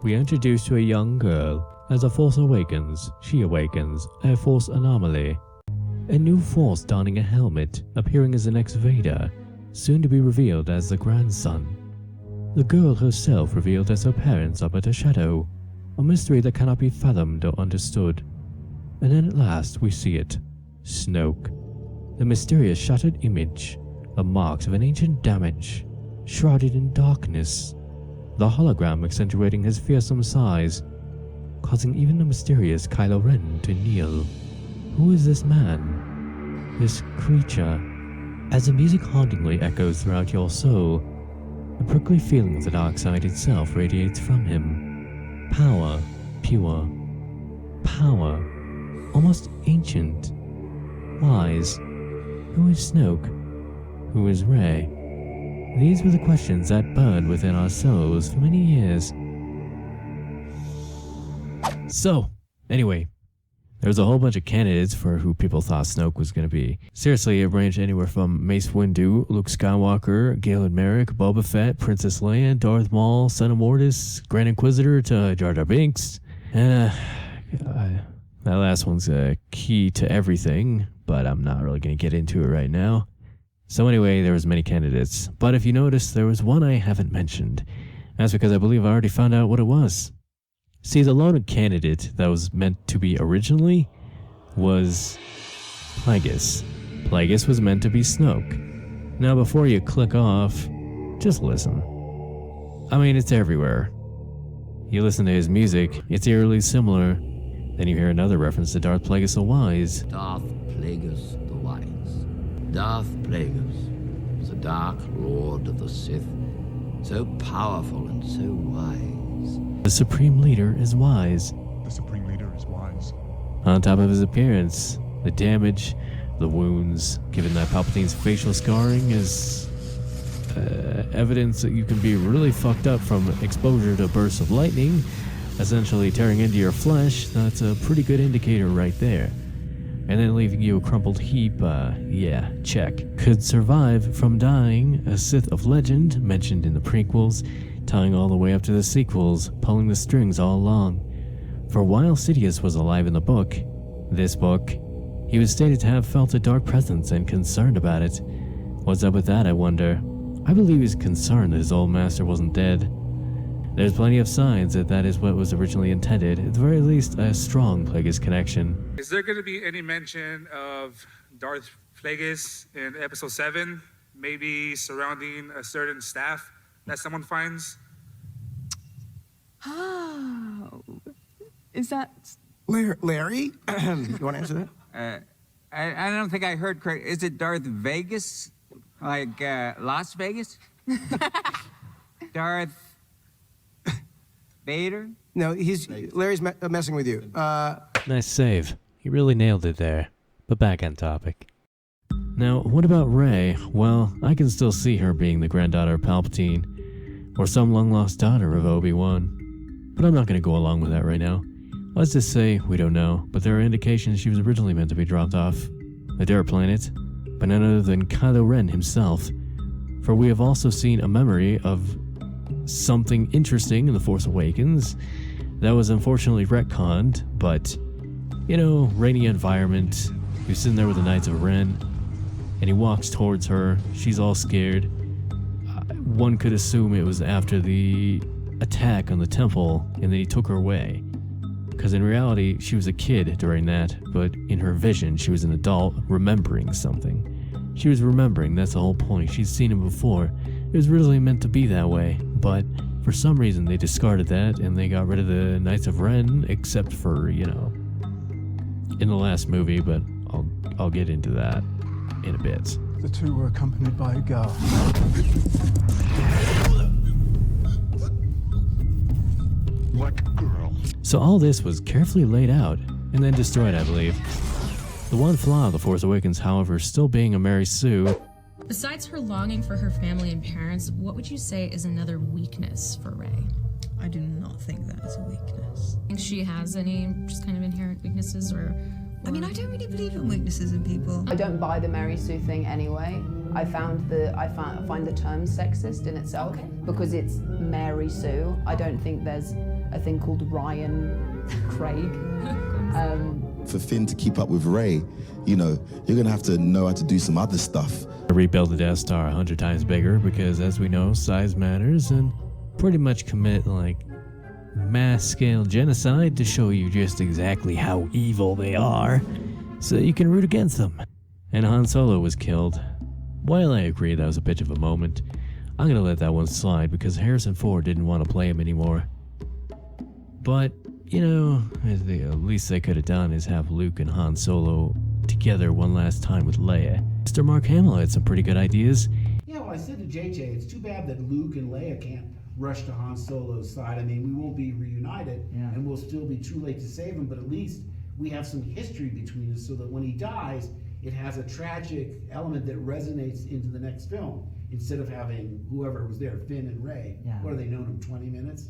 we are introduced to a young girl. As the Force awakens, she awakens a Force anomaly. A new Force donning a helmet, appearing as the next Vader, soon to be revealed as the grandson. The girl herself revealed as her parents are but a shadow, a mystery that cannot be fathomed or understood. And then at last we see it, Snoke. The mysterious shattered image, the marks of an ancient damage, shrouded in darkness, the hologram accentuating his fearsome size, causing even the mysterious Kylo Ren to kneel. Who is this man? This creature? As the music hauntingly echoes throughout your soul, the prickly feeling of the dark side itself radiates from him. Power, pure. Power, almost ancient. Wise. Who is Snoke? Who is Rey? These were the questions that burned within our souls for many years. So, anyway, there was a whole bunch of candidates for who people thought Snoke was going to be. Seriously, it ranged anywhere from Mace Windu, Luke Skywalker, Galen Merrick, Boba Fett, Princess Leia, Darth Maul, Son of Mortis, Grand Inquisitor to Jar Jar Binks. And that last one's key to everything, but I'm not really going to get into it right now. So anyway, there was many candidates, but if you notice, there was one I haven't mentioned. That's because I believe I already found out what it was. See, the loaded candidate that was meant to be originally was Plagueis. Plagueis was meant to be Snoke. Now before you click off, just listen. I mean, it's everywhere. You listen to his music, it's eerily similar. Then you hear another reference to Darth Plagueis the Wise. Darth Plagueis the Wise. Darth Plagueis was a dark lord of the Sith, so powerful and so wise. The Supreme Leader is wise. The Supreme Leader is wise. On top of his appearance, the damage, the wounds, given that Palpatine's facial scarring is evidence that you can be really fucked up from exposure to bursts of lightning, essentially tearing into your flesh. That's a pretty good indicator right there. And then leaving you a crumpled heap, yeah, check. Could survive from dying, a Sith of legend mentioned in the prequels, tying all the way up to the sequels, pulling the strings all along. For while Sidious was alive in the book, this book, he was stated to have felt a dark presence and concerned about it. What's up with that, I wonder? I believe he's concerned that his old master wasn't dead. There's plenty of signs that that is what was originally intended, at the very least a strong Plagueis connection. Is there going to be any mention of Darth Plagueis in episode 7, maybe surrounding a certain staff that someone finds? Oh, is that... Larry? You want to answer that? I don't think I heard correct. Is it Darth Vegas? Like Las Vegas? Darth Vader? No, Larry's messing with you. Nice save. He really nailed it there. But back on topic. Now, what about Rey? Well, I can still see her being the granddaughter of Palpatine, or some long-lost daughter of Obi-Wan. But I'm not going to go along with that right now. Let's just say we don't know, but there are indications she was originally meant to be dropped off a Dare planet, but none other than Kylo Ren himself. For we have also seen a memory of something interesting in The Force Awakens that was unfortunately retconned, but, you know, rainy environment. He was sitting there with the Knights of Ren, and he walks towards her. She's all scared. One could assume it was after the attack on the temple, and then he took her away. Because in reality, she was a kid during that, but in her vision, she was an adult remembering something. She was remembering, that's the whole point. She'd seen him before. It was really meant to be that way, but for some reason they discarded that and they got rid of the Knights of Ren, except for, you know, in the last movie, but I'll get into that in a bit. The two were accompanied by a girl. Like a girl. So all this was carefully laid out and then destroyed, I believe. The one flaw of The Force Awakens, however, still being a Mary Sue. Besides her longing for her family and parents, what would you say is another weakness for Rey? I do not think that is a weakness. Think she has any just kind of inherent weaknesses or... I mean, I don't really believe in weaknesses in people. I don't buy the Mary Sue thing anyway. I find the term sexist in itself because it's Mary Sue. I don't think there's a thing called Ryan Craig. For Finn to keep up with Rey, you know, you're gonna have to know how to do some other stuff. Rebuild the Death Star 100 times bigger because, as we know, size matters, and pretty much commit like mass scale genocide to show you just exactly how evil they are so you can root against them. And Han Solo was killed. While I agree that was a bit of a moment, I'm gonna let that one slide because Harrison Ford didn't want to play him anymore. But, you know, the least they could have done is have Luke and Han Solo together one last time with Leia. Mr. Mark Hamill had some pretty good ideas. Yeah, well, I said to JJ, it's too bad that Luke and Leia can't rush to Han Solo's side. I mean, we won't be reunited, and we'll still be too late to save him, but at least we have some history between us so that when he dies, it has a tragic element that resonates into the next film, instead of having whoever was there, Finn and Rey. What have they known him, 20 minutes?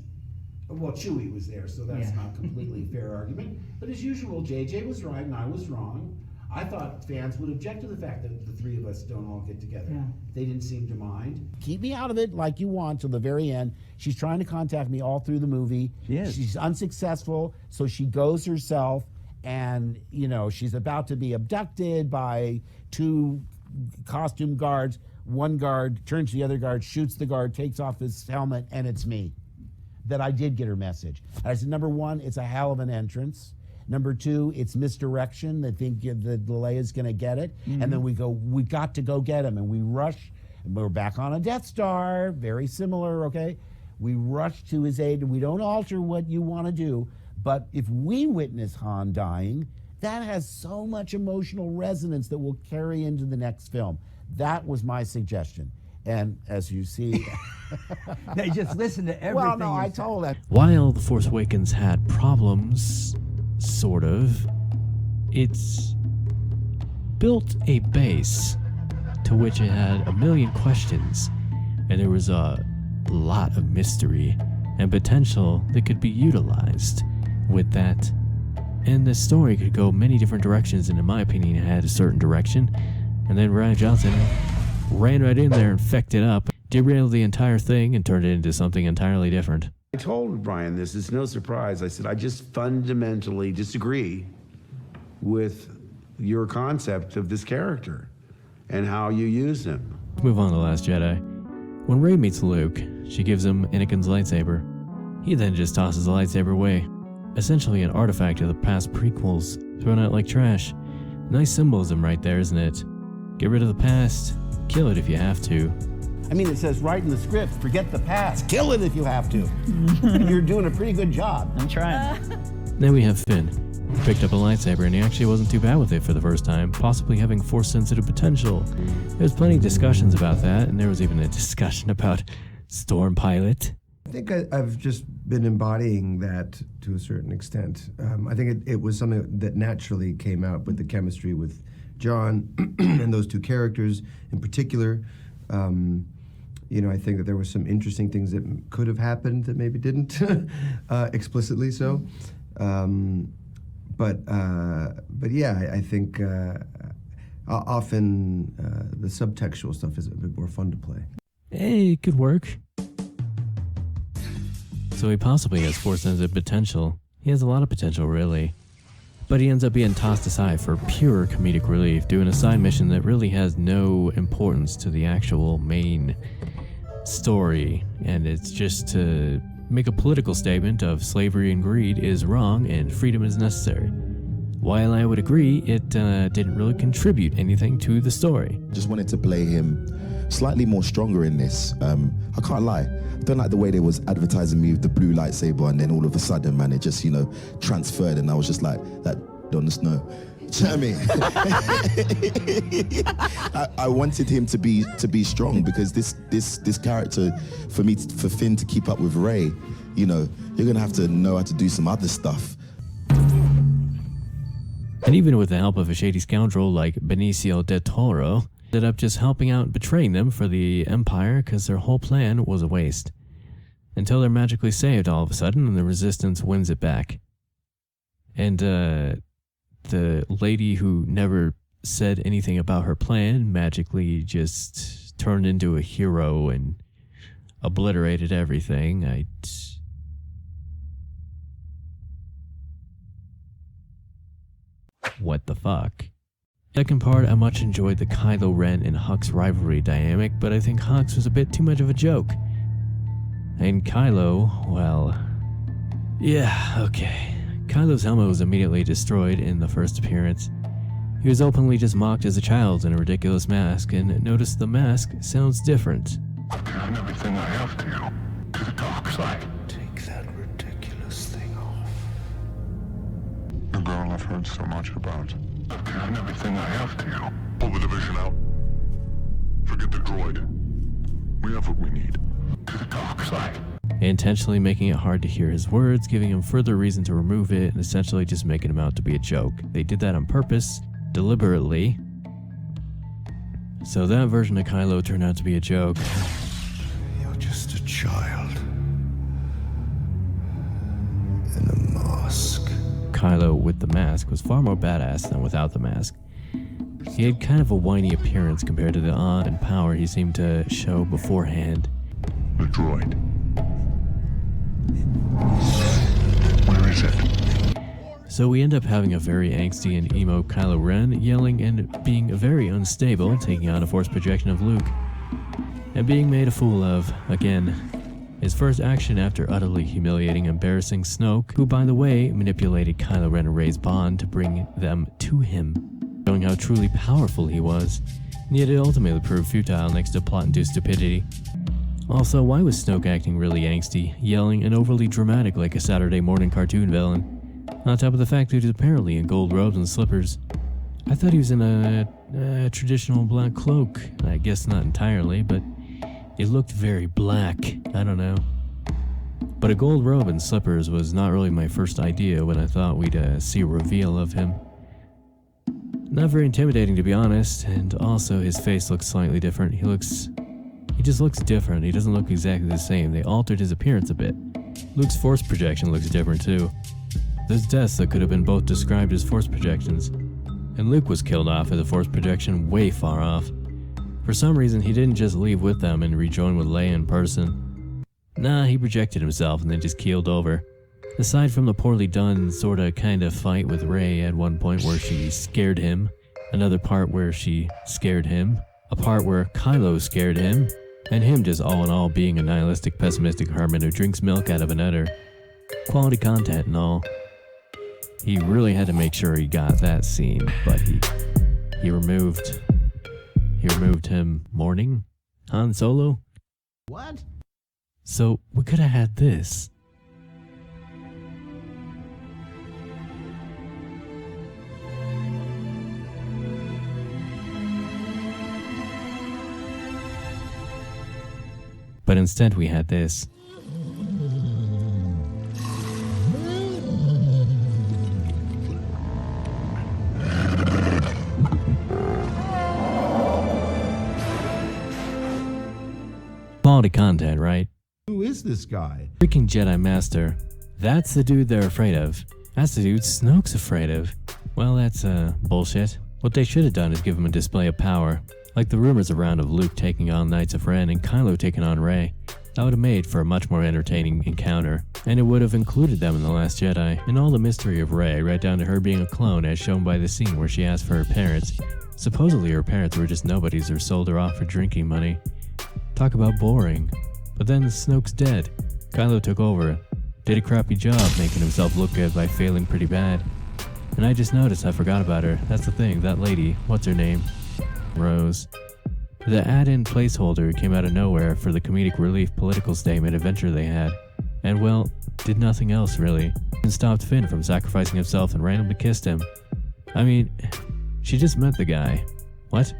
Well, Chewie was there, so that's not completely fair argument. But as usual, JJ was right and I was wrong. I thought fans would object to the fact that the three of us don't all get together. They didn't seem to mind. Keep me out of it like you want till the very end. She's trying to contact me all through the movie. She is. She's unsuccessful, so she goes herself, and, you know, she's about to be abducted by two costume guards. One guard turns to the other guard, shoots the guard, takes off his helmet, and it's me. That I did get her message. I said, number one, it's a hell of an entrance. Number two, it's misdirection. They think that Leia's going to get it. And then we got to go get him. And we rush, and we're back on a Death Star, very similar, okay? We rush to his aid, and we don't alter what you want to do. But if we witness Han dying, that has so much emotional resonance that will carry into the next film. That was my suggestion. And as you see... They just listen to everything. Well, no, I told that. While The Force Awakens had problems, sort of, it's built a base to which it had a million questions, and there was a lot of mystery and potential that could be utilized with that. And the story could go many different directions, and in my opinion, it had a certain direction. And then Rian Johnson ran right in there and fecked it up, derailed the entire thing, and turned it into something entirely different. I told Brian this, it's no surprise. I said, I just fundamentally disagree with your concept of this character and how you use him. Move on to Last Jedi. When Rey meets Luke, she gives him Anakin's lightsaber. He then just tosses the lightsaber away. Essentially an artifact of the past prequels, thrown out like trash. Nice symbolism right there, isn't it? Get rid of the past, kill it if you have to. I mean, it says right in the script, forget the past, kill it if you have to. You're doing a pretty good job. I'm trying. Then we have Finn. He picked up a lightsaber and he actually wasn't too bad with it for the first time, possibly having force-sensitive potential. There's plenty of discussions about that, and there was even a discussion about Storm Pilot. I think I've just been embodying that to a certain extent. I think it was something that naturally came out with the chemistry with John and those two characters in particular. You know, I think that there were some interesting things that could have happened that maybe didn't, explicitly so. But yeah, I think often the subtextual stuff is a bit more fun to play. Hey, it could work. So he possibly has force-sensitive potential. He has a lot of potential, really. But he ends up being tossed aside for pure comedic relief, doing a side mission that really has no importance to the actual main story, and it's just to make a political statement of slavery and greed is wrong and freedom is necessary. While I would agree, it didn't really contribute anything to the story. Just wanted to play him slightly more stronger in this. I can't lie, I don't like the way they was advertising me with the blue lightsaber, and then all of a sudden, man, it just, you know, transferred, and I was just like, that on the snow. Do you know what I mean? I wanted him to be strong, because this character, for Finn to keep up with Rey, you know, you're gonna have to know how to do some other stuff. And even with the help of a shady scoundrel like Benicio del Toro, ended up just helping out and betraying them for the Empire, because their whole plan was a waste. Until they're magically saved all of a sudden, and the Resistance wins it back. And the lady who never said anything about her plan magically just turned into a hero and obliterated everything. what the fuck. Second part, I much enjoyed the Kylo Ren and Hux rivalry dynamic, but I think Hux was a bit too much of a joke. And Kylo, well, yeah, okay. Kylo's helmet was immediately destroyed in the first appearance. He was openly just mocked as a child in a ridiculous mask, and notice the mask sounds different. I've given everything I have to you, to the dark side. Take that ridiculous thing off. The girl I've heard so much about. I've given everything I have to you. Pull the division out. Forget the droid. We have what we need. To the dark side. Intentionally making it hard to hear his words, giving him further reason to remove it, and essentially just making him out to be a joke. They did that on purpose, deliberately. So that version of Kylo turned out to be a joke. You're just a child. In a mask. Kylo with the mask was far more badass than without the mask. He had kind of a whiny appearance compared to the awe and power he seemed to show beforehand. The droid. Where is it? So we end up having a very angsty and emo Kylo Ren yelling and being very unstable, taking on a force projection of Luke, and being made a fool of, again. His first action after utterly humiliating and embarrassing Snoke, who by the way manipulated Kylo Ren and Rey's bond to bring them to him, showing how truly powerful he was, and yet it ultimately proved futile next to plot-induced stupidity. Also, why was Snoke acting really angsty, yelling and overly dramatic like a Saturday morning cartoon villain? On top of the fact that he was apparently in gold robes and slippers. I thought he was in a traditional black cloak. I guess not entirely, but it looked very black. I don't know. But a gold robe and slippers was not really my first idea when I thought we'd see a reveal of him. Not very intimidating, to be honest, and also his face looks slightly different. He just looks different. He doesn't look exactly the same. They altered his appearance a bit. Luke's force projection looks different too. There's deaths that could have been both described as force projections, and Luke was killed off as a force projection way far off. For some reason, he didn't just leave with them and rejoin with Leia in person. Nah, he projected himself and then just keeled over. Aside from the poorly done sorta kinda fight with Rey at one point where she scared him, another part where she scared him, a part where Kylo scared him, and him just all in all being a nihilistic, pessimistic hermit who drinks milk out of an udder. Quality content and all. He really had to make sure he got that scene, but he removed him mourning Han Solo. What? So we could have had this. But instead we had this. Quality content, right? Who is this guy? Freaking Jedi Master. That's the dude they're afraid of. That's the dude Snoke's afraid of. Well, that's bullshit. What they should have done is give him a display of power. Like the rumors around of Luke taking on Knights of Ren and Kylo taking on Rey. That would have made for a much more entertaining encounter, and it would have included them in The Last Jedi, and all the mystery of Rey, right down to her being a clone as shown by the scene where she asked for her parents. Supposedly her parents were just nobodies or sold her off for drinking money. Talk about boring. But then Snoke's dead. Kylo took over, did a crappy job making himself look good by failing pretty bad. And I just noticed I forgot about her. That's the thing, that lady, what's her name? Rose. The add-in placeholder came out of nowhere for the comedic relief political statement adventure they had. And well, did nothing else really. And stopped Finn from sacrificing himself and randomly kissed him. I mean, she just met the guy. What?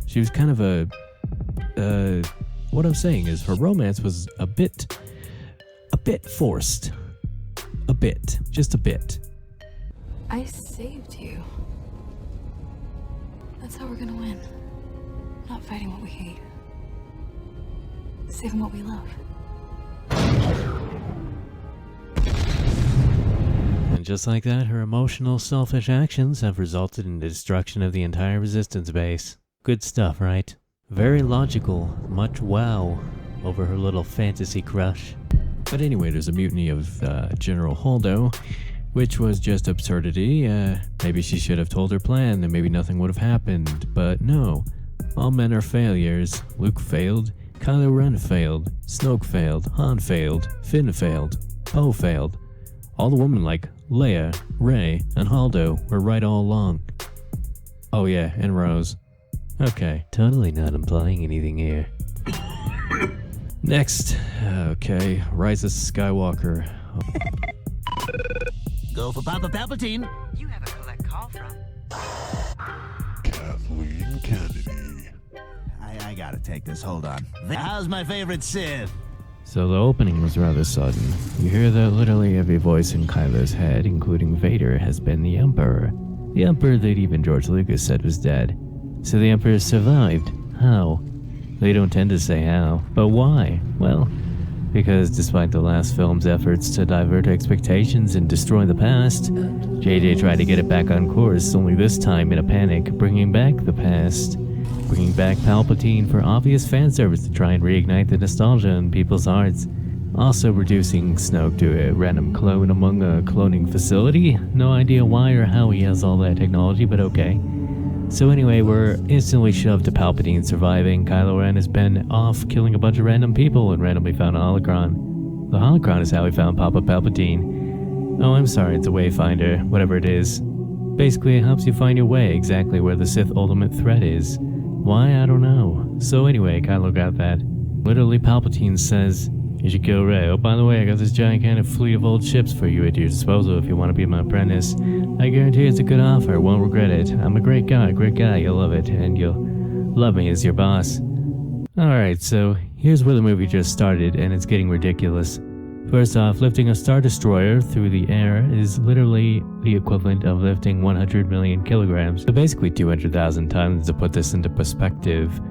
She was kind of what I'm saying is her romance was a bit forced. A bit. Just a bit. I saved you. That's how we're gonna win. Not fighting what we hate. Saving what we love. And just like that, her emotional, selfish actions have resulted in the destruction of the entire resistance base. Good stuff, right? Very logical, much wow over her little fantasy crush. But anyway, there's a mutiny of General Holdo, which was just absurdity. Maybe she should have told her plan, and maybe nothing would have happened. But no, all men are failures. Luke failed, Kylo Ren failed, Snoke failed, Han failed, Finn failed, Poe failed. All the women like Leia, Rey, and Haldo were right all along. Oh yeah, and Rose. Okay, totally not implying anything here. Next, okay, Rise of Skywalker. Go for Papa Palpatine. You have a collect call from Kathleen Kennedy. I gotta take this. Hold on. How's my favorite Sith? So the opening was rather sudden. You hear that literally every voice in Kylo's head, including Vader, has been the Emperor. The Emperor that even George Lucas said was dead. So the Emperor survived. How? They don't tend to say how. But why? Well, because despite the last film's efforts to divert expectations and destroy the past, JJ tried to get it back on course, only this time in a panic, bringing back the past. Bringing back Palpatine for obvious fan service to try and reignite the nostalgia in people's hearts. Also reducing Snoke to a random clone among a cloning facility. No idea why or how he has all that technology, but okay. So anyway, we're instantly shoved to Palpatine surviving. Kylo Ren has been off killing a bunch of random people and randomly found a holocron. The holocron is how we found Papa Palpatine. Oh, I'm sorry, it's a wayfinder, whatever it is. Basically, it helps you find your way exactly where the Sith ultimate threat is. Why? I don't know. So anyway, Kylo got that. Literally, Palpatine says, "You should kill Rey. Oh, by the way, I got this giant kind of fleet of old ships for you at your disposal if you want to be my apprentice. I guarantee it's a good offer. Won't regret it. I'm a great guy. You'll love it, and you'll love me as your boss." Alright, so here's where the movie just started, and it's getting ridiculous. First off, lifting a Star Destroyer through the air is literally the equivalent of lifting 100 million kilograms, so basically 200,000 tons to put this into perspective.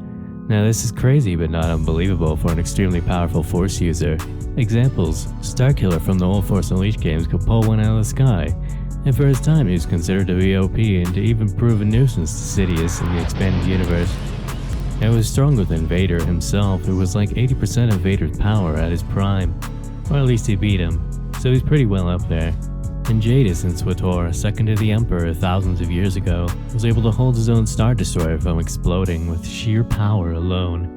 Now this is crazy but not unbelievable for an extremely powerful Force user. Examples: Starkiller from the old Force Unleashed games could pull one out of the sky, and for his time he was considered to be OP and to even prove a nuisance to Sidious in the expanded universe. It was stronger than Vader himself, who was like 80% of Vader's power at his prime. Or at least he beat him, so he's pretty well up there. And Jadis in SWTOR, second to the Emperor thousands of years ago, was able to hold his own Star Destroyer from exploding with sheer power alone.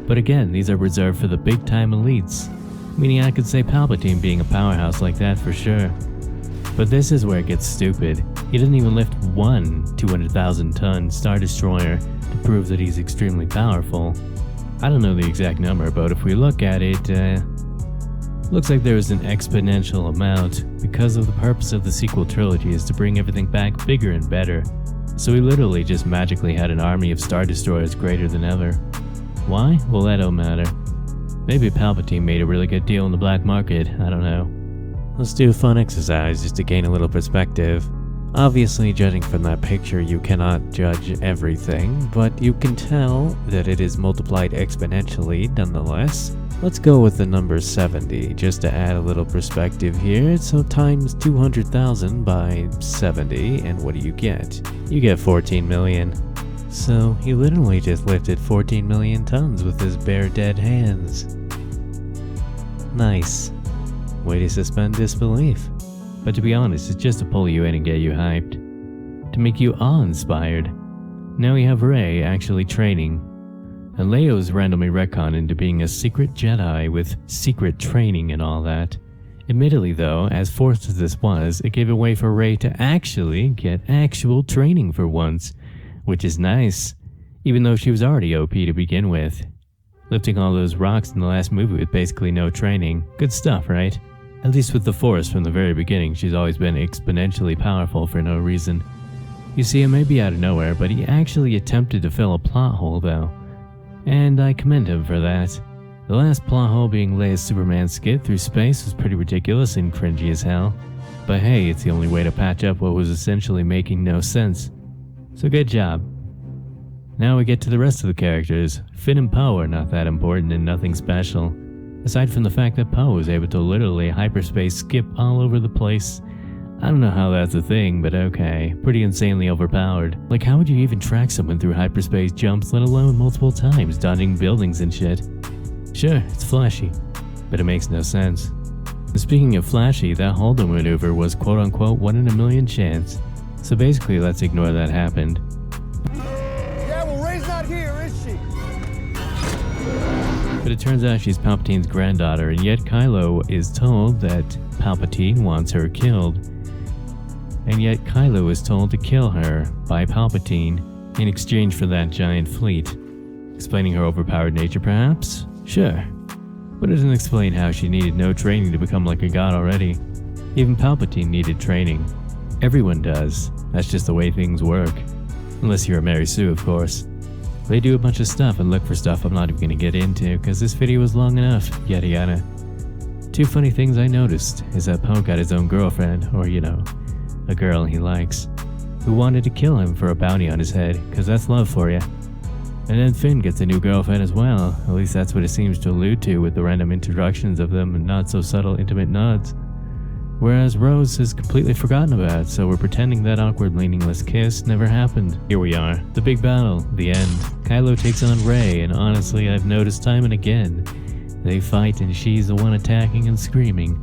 But again, these are reserved for the big-time elites, meaning I could say Palpatine being a powerhouse like that for sure. But this is where it gets stupid. He didn't even lift one 200,000-ton Star Destroyer to prove that he's extremely powerful. I don't know the exact number, but if we look at it, looks like there was an exponential amount, because of the purpose of the sequel trilogy is to bring everything back bigger and better. So he literally just magically had an army of Star Destroyers greater than ever. Why? Well, that don't matter. Maybe Palpatine made a really good deal in the black market, I don't know. Let's do a fun exercise just to gain a little perspective. Obviously, judging from that picture, you cannot judge everything, but you can tell that it is multiplied exponentially nonetheless. Let's go with the number 70, just to add a little perspective here. So times 200,000 by 70, and what do you get? You get 14 million. So he literally just lifted 14 million tons with his bare dead hands. Nice. Way to suspend disbelief. But to be honest, it's just to pull you in and get you hyped. To make you awe-inspired. Now we have Rey actually training. And Leia was randomly retconned into being a secret Jedi with secret training and all that. Admittedly though, as forced as this was, it gave a way for Rey to actually get actual training for once, which is nice, even though she was already OP to begin with. Lifting all those rocks in the last movie with basically no training. Good stuff, right? At least with the Force from the very beginning, she's always been exponentially powerful for no reason. You see, it may be out of nowhere, but he actually attempted to fill a plot hole though. And I commend him for that. The last plot hole being Leia's Superman skit through space was pretty ridiculous and cringy as hell. But hey, it's the only way to patch up what was essentially making no sense. So good job. Now we get to the rest of the characters. Finn and Poe are not that important and nothing special. Aside from the fact that Poe was able to literally hyperspace skip all over the place. I don't know how that's a thing, but okay. Pretty insanely overpowered. Like, how would you even track someone through hyperspace jumps, let alone multiple times, dodging buildings and shit? Sure, it's flashy, but it makes no sense. Speaking of flashy, that holdover maneuver was quote-unquote 1 in a million chance. So basically, let's ignore that happened. Yeah, well, Rey's not here, is she? But it turns out she's Palpatine's granddaughter, and yet Kylo is told that Palpatine wants her killed. And yet Kylo is told to kill her by Palpatine in exchange for that giant fleet. Explaining her overpowered nature, perhaps? Sure. But it doesn't explain how she needed no training to become like a god already. Even Palpatine needed training. Everyone does. That's just the way things work. Unless you're a Mary Sue, of course. They do a bunch of stuff and look for stuff I'm not even going to get into because this video was long enough, yada yada. Two funny things I noticed is that Poe got his own girlfriend, or you know, a girl he likes, who wanted to kill him for a bounty on his head, because that's love for you. And then Finn gets a new girlfriend as well, at least that's what it seems to allude to with the random introductions of them and not so subtle intimate nods. Whereas Rose is completely forgotten about, so we're pretending that awkward meaningless kiss never happened. Here we are, the big battle, the end. Kylo takes on Rey, and honestly I've noticed time and again, they fight and she's the one attacking and screaming,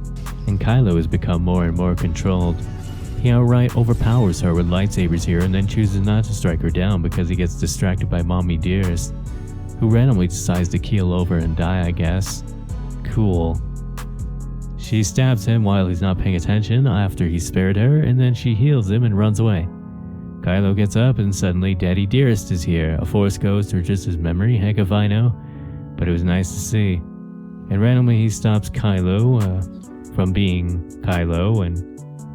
and Kylo has become more and more controlled. He outright overpowers her with lightsabers here and then chooses not to strike her down because he gets distracted by Mommy Dearest, who randomly decides to keel over and die, I guess. Cool. She stabs him while he's not paying attention after he spared her, and then she heals him and runs away. Kylo gets up and suddenly Daddy Dearest is here, a Force ghost or just his memory, heck if I know, but it was nice to see. And randomly he stops Kylo from being Kylo and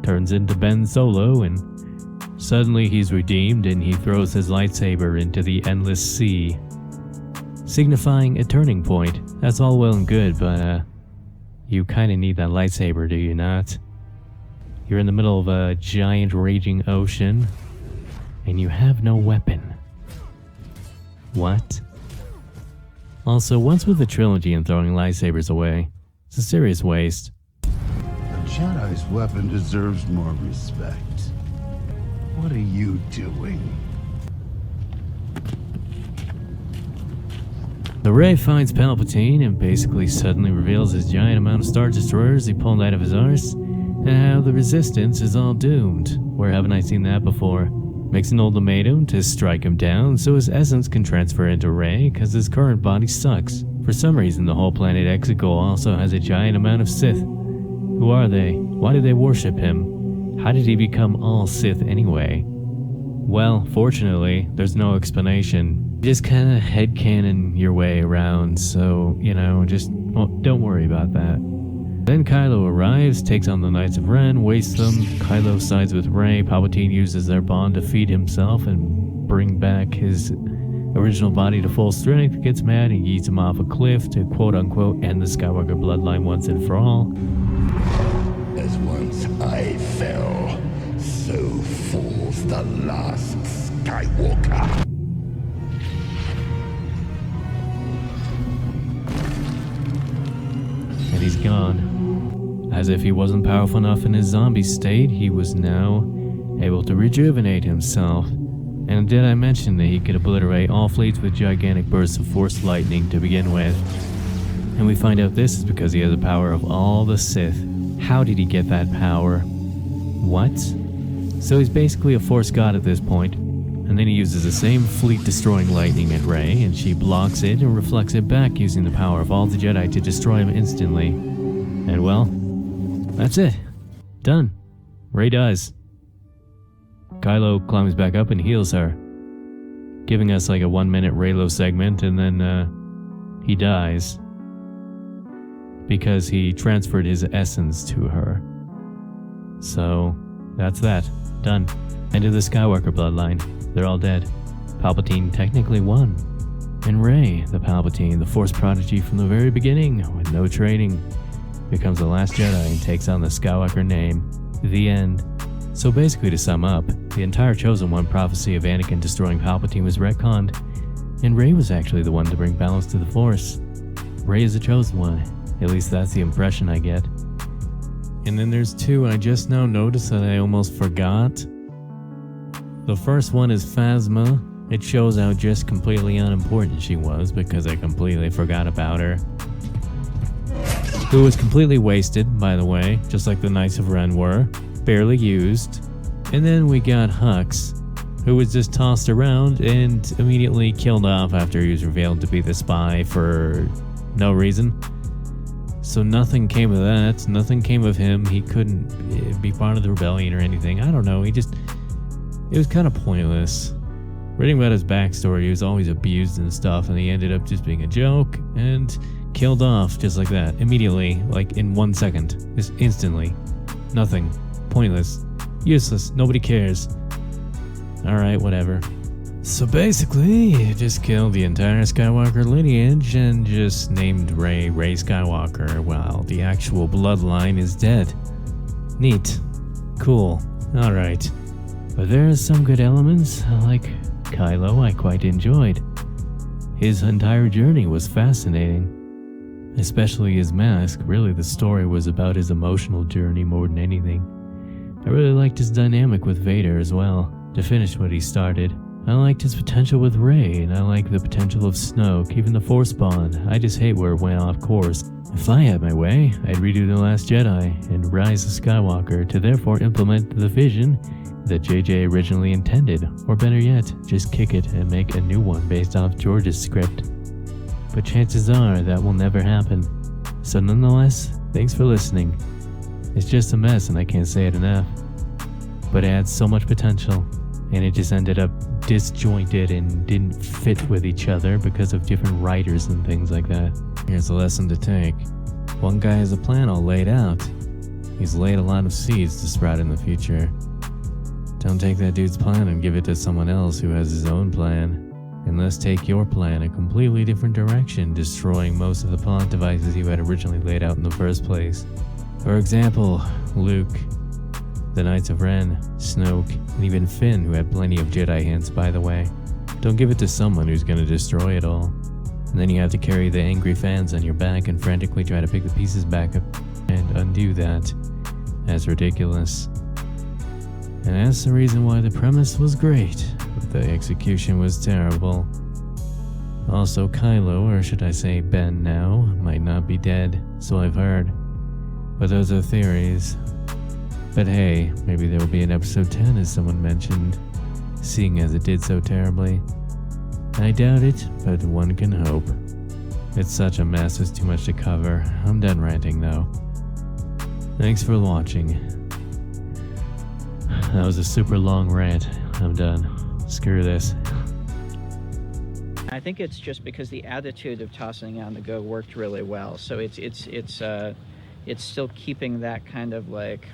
turns into Ben Solo, and suddenly he's redeemed and he throws his lightsaber into the endless sea, signifying a turning point. That's all well and good, but you kinda need that lightsaber, do you not? You're in the middle of a giant raging ocean and you have no weapon. What? Also, what's with the trilogy and throwing lightsabers away? It's a serious waste. A Jedi's weapon deserves more respect. What are you doing? The Rey finds Palpatine and basically suddenly reveals his giant amount of Star Destroyers he pulled out of his arse, and how the Resistance is all doomed. Where haven't I seen that before? Makes an ultimatum to strike him down so his essence can transfer into Rey because his current body sucks. For some reason the whole planet Exegol also has a giant amount of Sith. Who are they? Why do they worship him? How did he become all Sith anyway? Well, fortunately, there's no explanation. Just kinda headcanon your way around, so, you know, just don't worry about that. Then Kylo arrives, takes on the Knights of Ren, wastes them. Kylo sides with Rey. Palpatine uses their bond to feed himself and bring back his original body to full strength, gets mad and yeets him off a cliff to quote-unquote end the Skywalker bloodline once and for all. As once I fell, so falls the last Skywalker. And he's gone. As if he wasn't powerful enough in his zombie state, he was now able to rejuvenate himself. And did I mention that he could obliterate all fleets with gigantic bursts of Force lightning to begin with? And we find out this is because he has the power of all the Sith. How did he get that power? What? So he's basically a Force god at this point. And then he uses the same fleet-destroying lightning at Rey, and she blocks it and reflects it back using the power of all the Jedi to destroy him instantly. And well, that's it. Done. Rey dies. Kylo climbs back up and heals her, giving us like a 1-minute Reylo segment, and then he dies because he transferred his essence to her. So that's that. Done. End of the Skywalker bloodline. They're all dead. Palpatine technically won. And Rey, the Palpatine, the Force prodigy from the very beginning, with no training, becomes the Last Jedi and takes on the Skywalker name. The end. So basically, to sum up, the entire Chosen One prophecy of Anakin destroying Palpatine was retconned, and Rey was actually the one to bring balance to the Force. Rey is the Chosen One. At least that's the impression I get. And then there's two I just now noticed that I almost forgot. The first one is Phasma. It shows how just completely unimportant she was because I completely forgot about her. who was completely wasted, by the way, just like the Knights of Ren were, barely used. And then we got Hux, who was just tossed around and immediately killed off after he was revealed to be the spy for no reason. So nothing came of that. Nothing came of him. He couldn't be part of the rebellion or anything. I don't know. It was kind of pointless. Reading about his backstory, he was always abused and stuff, and he ended up just being a joke and killed off just like that. Immediately, like in 1 second. Just instantly. Nothing. Pointless. Useless. Nobody cares. Alright, whatever. So basically, he just killed the entire Skywalker lineage and just named Rey Skywalker while the actual bloodline is dead. Neat. Cool. Alright. But there are some good elements, like Kylo I quite enjoyed. His entire journey was fascinating. Especially his mask. Really, the story was about his emotional journey more than anything. I really liked his dynamic with Vader as well, to finish what he started. I liked his potential with Rey, and I like the potential of Snoke, even the Force Spawn. I just hate where it went off course. If I had my way, I'd redo The Last Jedi and Rise of Skywalker to therefore implement the vision that JJ originally intended, or better yet, just kick it and make a new one based off George's script. But chances are that will never happen. So nonetheless, thanks for listening. It's just a mess and I can't say it enough. But it had so much potential, and it just ended up disjointed and didn't fit with each other because of different writers and things like that. Here's a lesson to take. One guy has a plan all laid out. He's laid a lot of seeds to sprout in the future. Don't take that dude's plan and give it to someone else who has his own plan. And let's take your plan a completely different direction, destroying most of the plot devices you had originally laid out in the first place. For example, Luke, the Knights of Ren, Snoke, and even Finn, who had plenty of Jedi hints, by the way. Don't give it to someone who's gonna destroy it all. And then you have to carry the angry fans on your back and frantically try to pick the pieces back up and undo that. That's ridiculous. And that's the reason why the premise was great, but the execution was terrible. Also, Kylo, or should I say Ben now, might not be dead, so I've heard. But those are theories. But hey, maybe there will be an episode 10 as someone mentioned, seeing as it did so terribly. I doubt it, but one can hope. It's such a mess, it's too much to cover. I'm done ranting though. Thanks for watching. That was a super long rant. I'm done. Screw this. I think it's just because the attitude of tossing on the go worked really well. So it's still keeping that kind of like